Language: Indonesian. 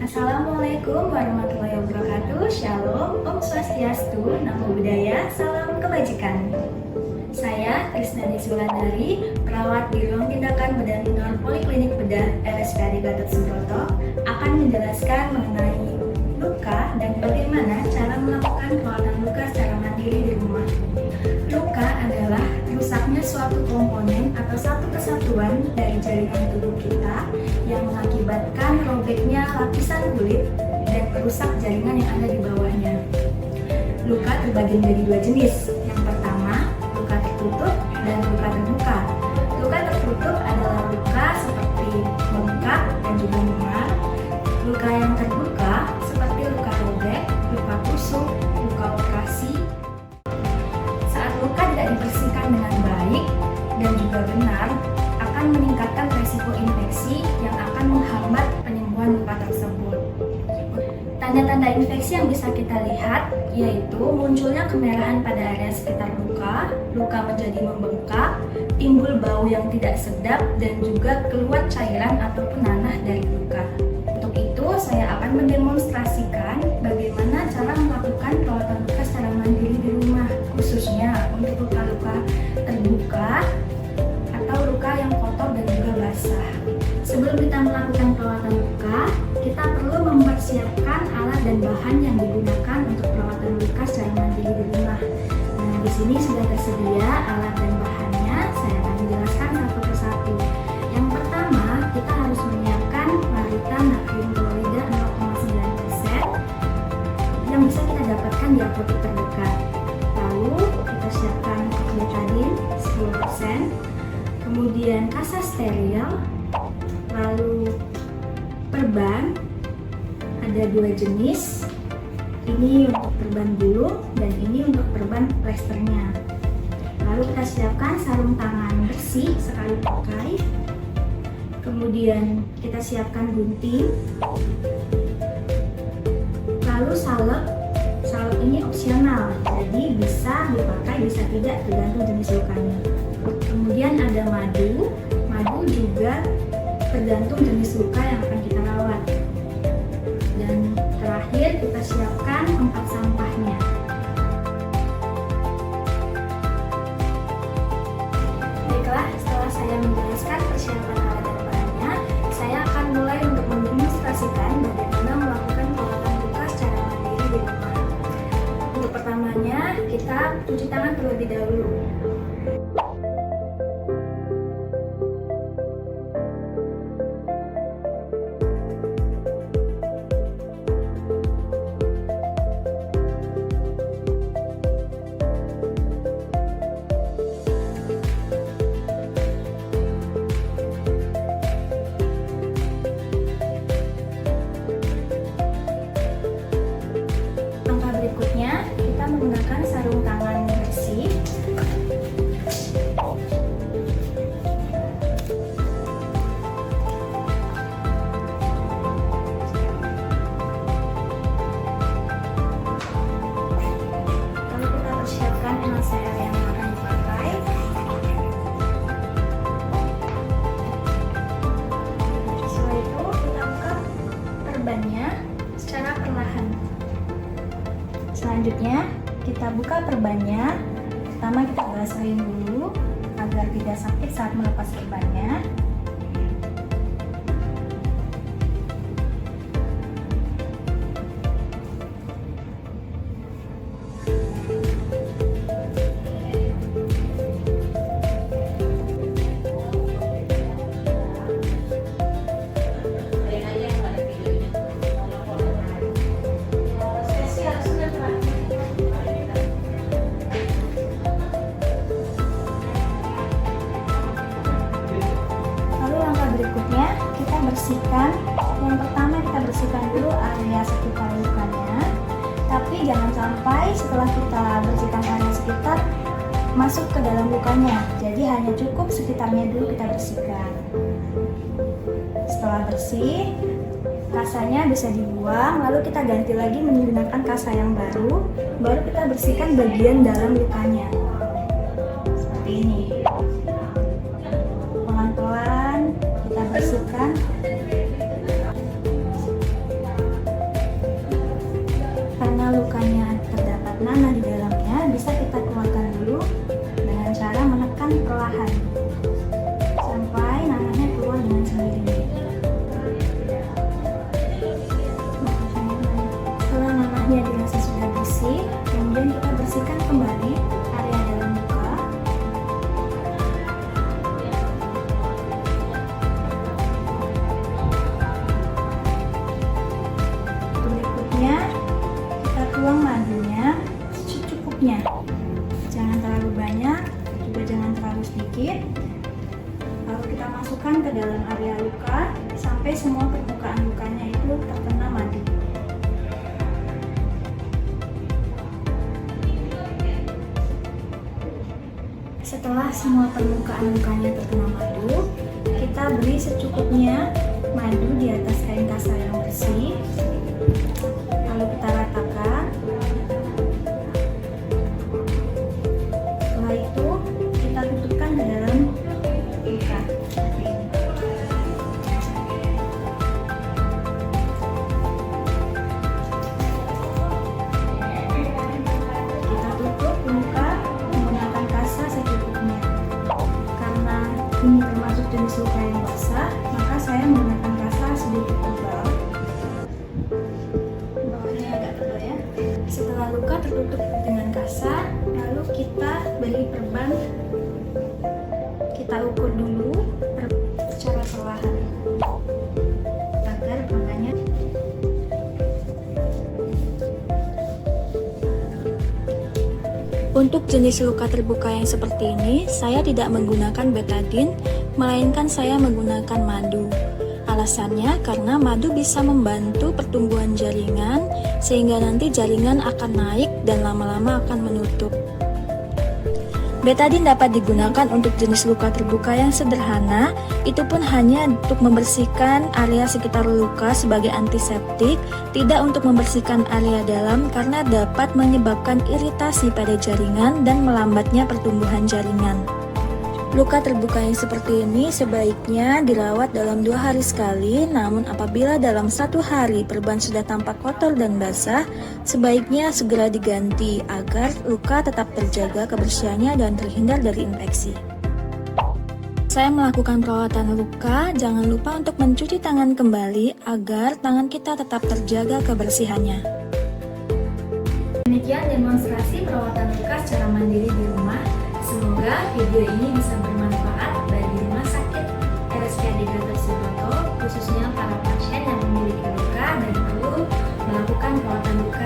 Assalamualaikum warahmatullahi wabarakatuh. Shalom, Om Swastiastu, Namo Buddhaya, salam kebajikan. Saya Krisnadi Sulandari, perawat di ruang tindakan bedah minor Poliklinik Bedah RSPAD Gatot Subroto, akan menjelaskan mengenai luka dan bagaimana cara melakukan perawatan luka secara mandiri di rumah. Luka adalah rusaknya suatu komponen atau satu kesatuan dari jaringan tubuh kita yang mengakibatkan robeknya lapisan kulit dan merusak jaringan yang ada di bawahnya. Luka terbagi menjadi dua jenis. Yang pertama, luka tertutup dan luka terbuka. Luka tertutup adalah luka seperti bengkak dan juga memar. Luka yang terbuka seperti luka robek, luka tusuk, luka operasi. Saat luka tidak dibersihkan dengan baik dan juga benar, akan meningkatkan resiko infeksi yang akan menghambat penyembuhan luka tersebut. Tanda-tanda infeksi yang bisa kita lihat yaitu munculnya kemerahan pada area sekitar luka, luka menjadi membengkak, timbul bau yang tidak sedap, dan juga keluar cairan ataupun nanah dari luka. Untuk itu, saya akan mendemonstrasikan bagaimana cara melakukan perawatan luka secara mandiri di rumah, khususnya untuk luka-luka terbuka atau luka yang kotor dan juga basah. Sebelum kita melakukan perawatan luka, kita perlu mempersiapkan alat dan bahan yang digunakan untuk perawatan luka secara mandiri di rumah. Nah, di sini sudah tersedia alat dan bahannya. Saya akan menjelaskan satu persatu. Yang pertama, kita harus menyiapkan larutan natrium klorida 0,9% yang bisa kita dapatkan di apotek terdekat. Lalu kita siapkan betadine 10%, kemudian kasa steril, lalu perban ada dua jenis, ini untuk perban bulu dan ini untuk perban plesternya. Lalu kita siapkan sarung tangan bersih sekali pakai, kemudian kita siapkan gunting, lalu salep ini opsional, jadi bisa dipakai bisa tidak tergantung jenis lukanya. Kemudian ada madu juga tergantung jenis luka yang akan kita rawat. Dan terakhir kita siapkan tempat sampahnya. Baiklah, setelah saya menjelaskan persiapan alat dan bahannya, saya akan mulai untuk mendemonstrasikan bagaimana melakukan perawatan luka secara mandiri di rumah. Untuk pertamanya, kita cuci tangan terlebih dahulu. Berikutnya, kita menggunakan sarung tangan bersih. Lalu kita persiapkan NaCl yang akan dipakai. Setelah itu, kita buka perbannya secara perlahan. Selanjutnya, kita buka perbannya. Pertama kita basahin dulu agar tidak sakit saat melepas perbannya. Berikutnya kita bersihkan. Yang pertama kita bersihkan dulu area sekitar lukanya, tapi jangan sampai setelah kita bersihkan area sekitar masuk ke dalam lukanya. Jadi hanya cukup sekitarnya dulu kita bersihkan. Setelah bersih, kasanya bisa dibuang, lalu kita ganti lagi menggunakan kasa yang baru kita bersihkan bagian dalam lukanya seperti ini. Pelan-pelan kita bersihkan. secukupnya. Jangan terlalu banyak, juga jangan terlalu sedikit. Lalu kita masukkan ke dalam area luka sampai semua permukaan lukanya itu terkena madu. Setelah semua permukaan lukanya terkena madu, kita beri secukupnya madu di atas kain kasa yang bersih. Lalu kita ratakan. Setelah itu kita tutupkan ke dalam luka. Kita tutup luka menggunakan kasa secukupnya. Karena ini termasuk jenis luka yang basah, maka saya menggunakan kasa sedikit tebal. Bawahnya agak tebal ya. Setelah luka tertutup dengan kasa, lalu kita beri perban. Kita ukur dulu secara perlahan agar perbannya Untuk jenis luka terbuka yang seperti ini, saya tidak menggunakan betadine, melainkan saya menggunakan madu. Alasannya karena madu bisa membantu pertumbuhan jaringan, sehingga nanti jaringan akan naik dan lama-lama akan menutup. Betadine dapat digunakan untuk jenis luka terbuka yang sederhana, itu pun hanya untuk membersihkan area sekitar luka sebagai antiseptik, tidak untuk membersihkan area dalam karena dapat menyebabkan iritasi pada jaringan dan melambatnya pertumbuhan jaringan. Luka terbuka yang seperti ini sebaiknya dirawat dalam 2 hari sekali, namun apabila dalam 1 hari perban sudah tampak kotor dan basah, sebaiknya segera diganti agar luka tetap terjaga kebersihannya dan terhindar dari infeksi. Saya melakukan perawatan luka, jangan lupa untuk mencuci tangan kembali agar tangan kita tetap terjaga kebersihannya. Demikian demonstrasi perawatan luka secara mandiri di rumah. Semoga video ini bisa bermanfaat bagi rumah sakit RSPAD Gatot Subroto, khususnya para pasien yang memiliki luka dan perlu melakukan perawatan luka